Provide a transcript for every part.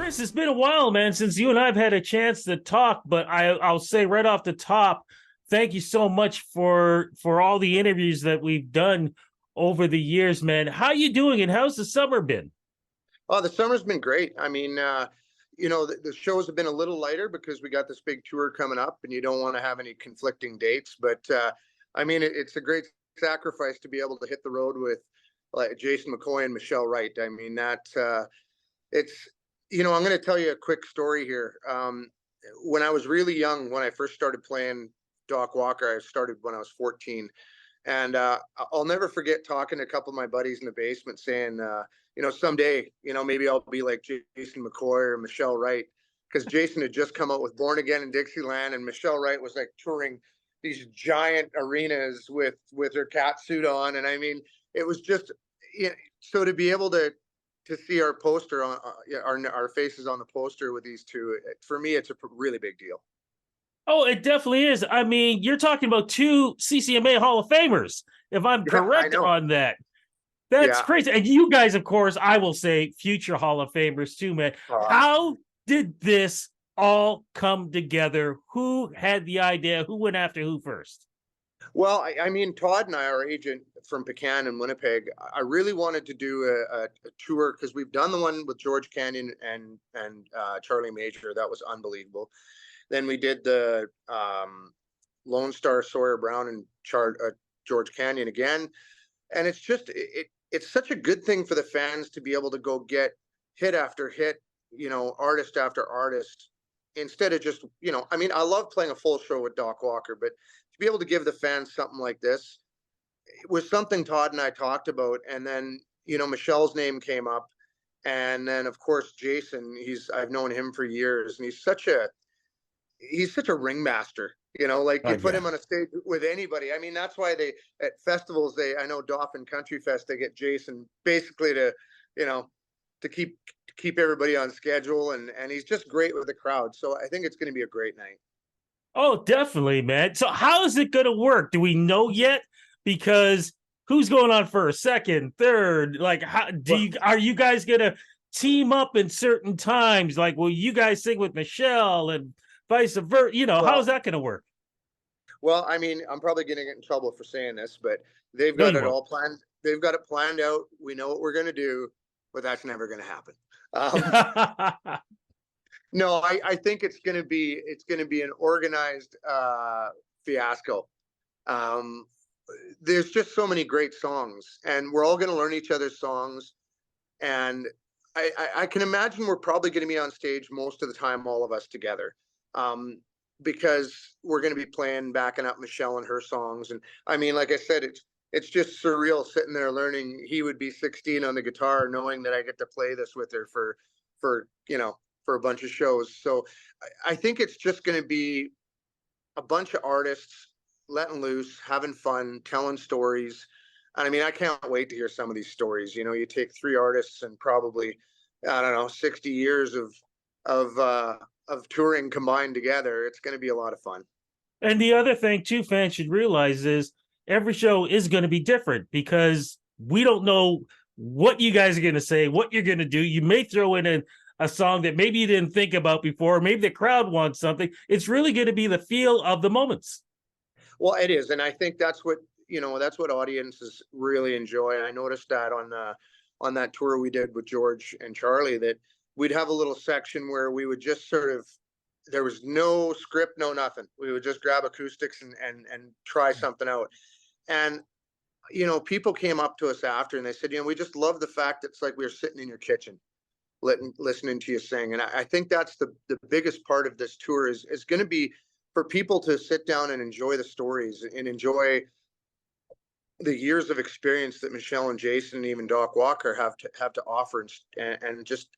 Chris, it's been a while, man, since you and I have had a chance to talk. But I'll say right off the top, thank you so much for all the interviews that we've done over the years, man. How you doing, and how's the summer been? Oh, the summer's been great. The shows have been a little lighter because we got this big tour coming up, and you don't want to have any conflicting dates. It's a great sacrifice to be able to hit the road with like Jason McCoy and Michelle Wright. It's, I'm going to tell you a quick story here. When I was really young, when I first started playing Doc Walker, I started when I was 14. And I'll never forget talking to a couple of my buddies in the basement saying, someday, maybe I'll be like Jason McCoy or Michelle Wright, because Jason had just come out with Born Again in Dixieland, and Michelle Wright was like touring these giant arenas with her cat suit on. And I mean, it was just, so to be able to see our poster on our faces on the poster with these two, for me, it's a really big deal. Oh, it definitely is. I mean, you're talking about two CCMA Hall of Famers, if I'm Yeah, I correct know. on that. That's Yeah. crazy. And you guys, of course, I will say future Hall of Famers too, man. Uh, How did this all come together? Who had the idea? Who went after who first? Well, I mean, Todd and I, our agent from Pecan and Winnipeg, I really wanted to do a tour because we've done the one with George Canyon and Charlie Major. That was unbelievable. Then we did the Lone Star, Sawyer Brown, and George Canyon again. And it's such a good thing for the fans to be able to go get hit after hit, artist after artist, instead of just, I love playing a full show with Doc Walker, but to be able to give the fans something like this, it was something Todd and I talked about. And then, Michelle's name came up. And then of course, Jason, I've known him for years, and he's such a ringmaster. Like Oh, you put yeah. him on a stage with anybody. I mean, that's why they at festivals, I know Dauphin Country Fest, they get Jason basically you know, to keep everybody on schedule, and he's just great with the crowd. So I think it's going to be a great night. Oh, definitely, man. So how is it going to work? Do we know yet? Because who's going on first, second, third? Like, how Well, are you guys going to team up in certain times? Like, will you guys sing with Michelle and vice versa? How's well, that going to work? I mean, I'm probably going to get in trouble for saying this, but they've No, got you it won't. all planned. They've got it planned out. We know what we're going to do, but that's never going to happen. Um, no, I think it's going to be an organized fiasco. Um, there's just so many great songs, and we're all going to learn each other's songs. And I can imagine we're probably going to be on stage most of the time, all of us together, um, because we're going to be playing, backing up Michelle and her songs. And I mean, like I said, it's just surreal sitting there learning He Would Be 16 on the guitar, knowing that I get to play this with her for for a bunch of shows. So I think it's just going to be a bunch of artists letting loose, having fun, telling stories. And I mean, I can't wait to hear some of these stories. You take three artists and probably, I don't know, 60 years of of touring combined together. It's going to be a lot of fun. And the other thing, too, fans should realize is every show is going to be different because we don't know what you guys are going to say, what you're going to do. You may throw in a song that maybe you didn't think about before. Maybe the crowd wants something. It's really going to be the feel of the moments. Well, it is, and I think that's what audiences really enjoy. I noticed that on that tour we did with George and Charlie, that we'd have a little section where we would just sort of, there was no script, no nothing. We would just grab acoustics and try something out. And people came up to us after and they said, we just love the fact that it's like we were sitting in your kitchen, listening to you sing. And I think that's the biggest part of this tour is going to be for people to sit down and enjoy the stories and enjoy the years of experience that Michelle and Jason and even Doc Walker have to offer, and just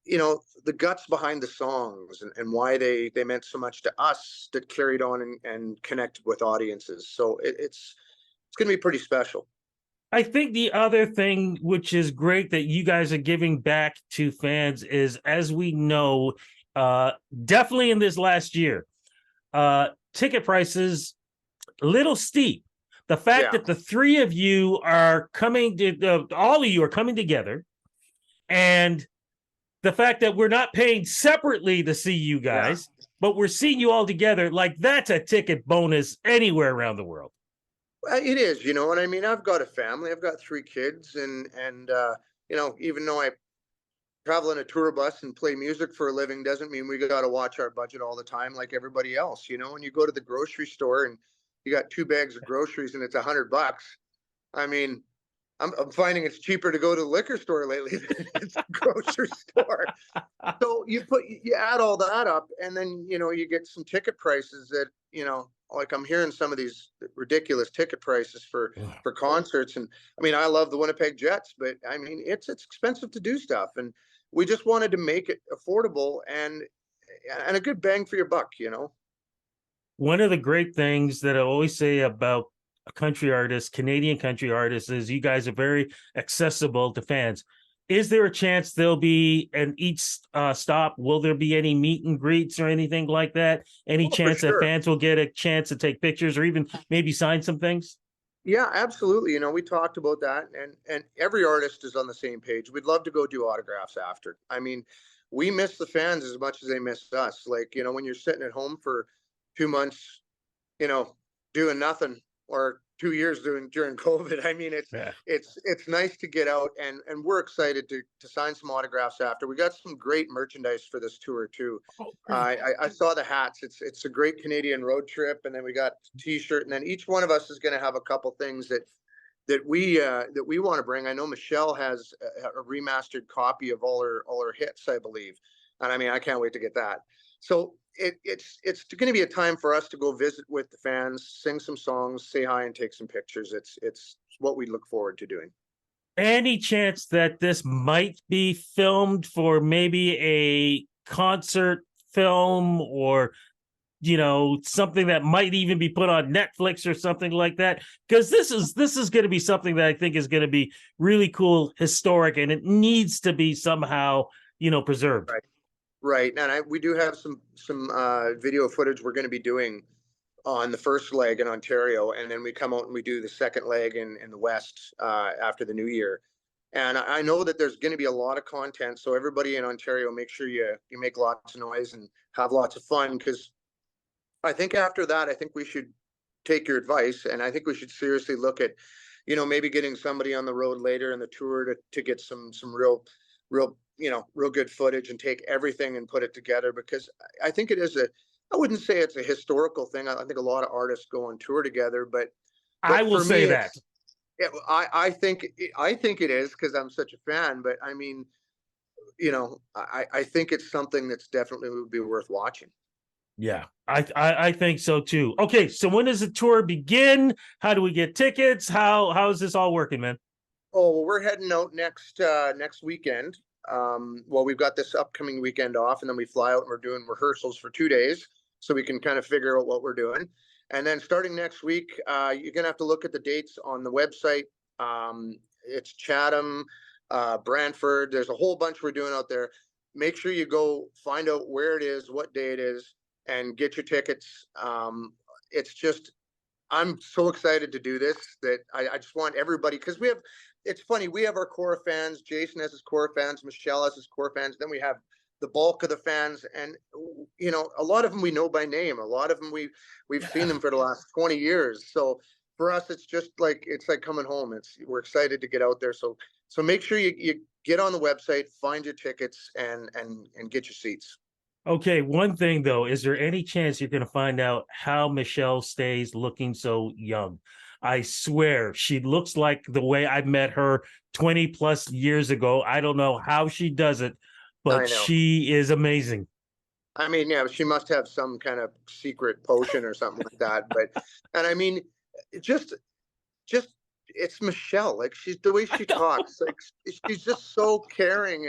the guts behind the songs, and why they meant so much to us, that carried on and connected with audiences. So it's going to be pretty special. I think the other thing, which is great that you guys are giving back to fans, is as we know, definitely in this last year, ticket prices a little steep. The fact Yeah. that the three of you are coming to, all of you are coming together, and the fact that we're not paying separately to see you Yeah. guys, but we're seeing you all together, like that's a ticket bonus anywhere around the world. It is, you know what I mean? I've got a family. I've got 3 kids, and you know, even though I travel in a tour bus and play music for a living, doesn't mean we got to watch our budget all the time like everybody else. You know, when you go to the grocery store and you got 2 bags of groceries and it's $100, I mean, I'm finding it's cheaper to go to the liquor store lately than it's the grocery store. So you add all that up, and then you know you get some ticket prices that, you know, like I'm hearing some of these ridiculous ticket prices for concerts. And I mean, I love the Winnipeg Jets, but I mean it's expensive to do stuff, and we just wanted to make it affordable and a good bang for your buck, you know. One of the great things that I always say about a country artist, Canadian country artists, is you guys are very accessible to fans. Is there a chance there'll be an each stop? Will there be any meet and greets or anything like that? Any Oh, for chance that sure. fans will get a chance to take pictures or even maybe sign some things? Yeah, absolutely. You know, we talked about that, and every artist is on the same page. We'd love to go do autographs after. I mean, we miss the fans as much as they miss us. Like, you know, when you're sitting at home for 2 months, you know, doing nothing, or 2 years doing during COVID. I mean, Yeah. it's nice to get out, and we're excited to sign some autographs after. We got some great merchandise for this tour too. I saw the hats. It's a great Canadian road trip, and then we got T-shirt, and then each one of us is going to have a couple things that we want to bring. I know Michelle has a remastered copy of all her hits, I believe, and I mean I can't wait to get that. So it's going to be a time for us to go visit with the fans, sing some songs, say hi, and take some pictures. It's what we look forward to doing. Any chance that this might be filmed for maybe a concert film, or something that might even be put on Netflix or something like that? Because this is going to be something that I think is going to be really cool, historic, and it needs to be somehow preserved. Right, and we do have some video footage we're going to be doing on the first leg in Ontario, and then we come out and we do the second leg in the West after the New Year. And I know that there's going to be a lot of content, so everybody in Ontario, make sure you make lots of noise and have lots of fun, because I think after that, I think we should take your advice, and I think we should seriously look at, maybe getting somebody on the road later in the tour to get some real good footage and take everything and put it together, because I think it is I wouldn't say it's a historical thing. I think a lot of artists go on tour together, but I will for say me, that. I think it is, because I'm such a fan. But I mean, I think it's something that's definitely would be worth watching. Yeah, I think so too. Okay, so when does the tour begin? How do we get tickets? How is this all working, man? Oh, well, we're heading out next weekend. Well, we've got this upcoming weekend off, and then we fly out and we're doing rehearsals for 2 days, so we can kind of figure out what we're doing. And then starting next week, you're gonna have to look at the dates on the website. It's Chatham, Brantford. There's a whole bunch we're doing out there. Make sure you go find out where it is, what day it is, and get your tickets. It's just, I'm so excited to do this that I just want everybody, because it's funny, we have our core fans. Jason has his core fans. Michelle has his core fans. Then we have the bulk of the fans, and a lot of them we know by name. A lot of them we've seen them for the last 20 years. So for us, it's just like coming home. We're excited to get out there. So make sure you get on the website, find your tickets, and get your seats. Okay, one thing though, is there any chance you're going to find out how Michelle stays looking so young? I swear she looks like the way I met her 20 plus years ago. I don't know how she does it, but she is amazing. I mean, yeah, she must have some kind of secret potion or something like that. And I mean, just it's Michelle. Like, she's the way she talks. Like, she's just so caring,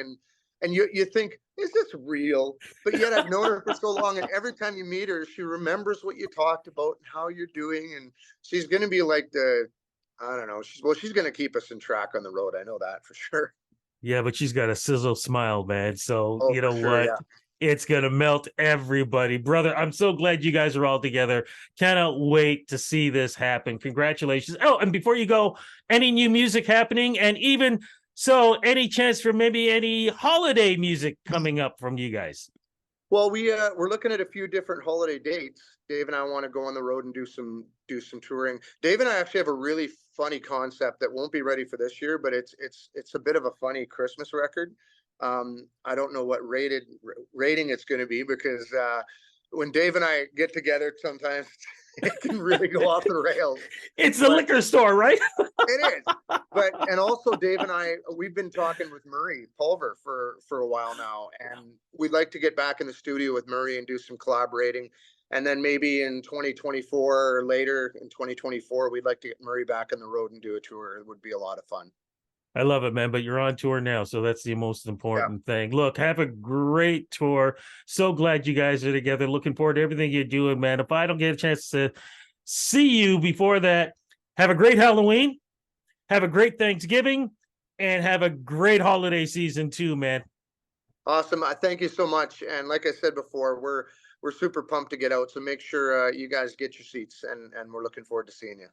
and you think, is this real? But yet I've known her for so long, and every time you meet her, she remembers what you talked about and how you're doing, and she's going to be like I don't know. She's going to keep us in track on the road. I know that for sure. Yeah, but she's got a sizzle smile, man. So Oh, you know sure, what? yeah. It's gonna melt everybody, brother. I'm so glad you guys are all together. Cannot wait to see this happen. Congratulations. Oh, and before you go, any new music happening? And even So, any chance for maybe any holiday music coming up from you guys? Well, we're looking at a few different holiday dates. Dave and I want to go on the road and do some touring. Dave and I actually have a really funny concept that won't be ready for this year, but it's a bit of a funny Christmas record. I don't know what rating it's going to be because when Dave and I get together, sometimes it can really go off the rails. It's a But liquor store, right? it is. And also Dave and I, we've been talking with Murray Pulver for a while now, and we'd like to get back in the studio with Murray and do some collaborating. And then maybe in 2024 or later in 2024, we'd like to get Murray back on the road and do a tour. It would be a lot of fun. I love it, man. But you're on tour now, so that's the most Yeah. important thing. Look, have a great tour. So glad you guys are together. Looking forward to everything you're doing, man. If I don't get a chance to see you before that, have a great Halloween, have a great Thanksgiving, and have a great holiday season too, man. Awesome. Thank you so much. And like I said before, we're super pumped to get out. So make sure you guys get your seats, and we're looking forward to seeing you.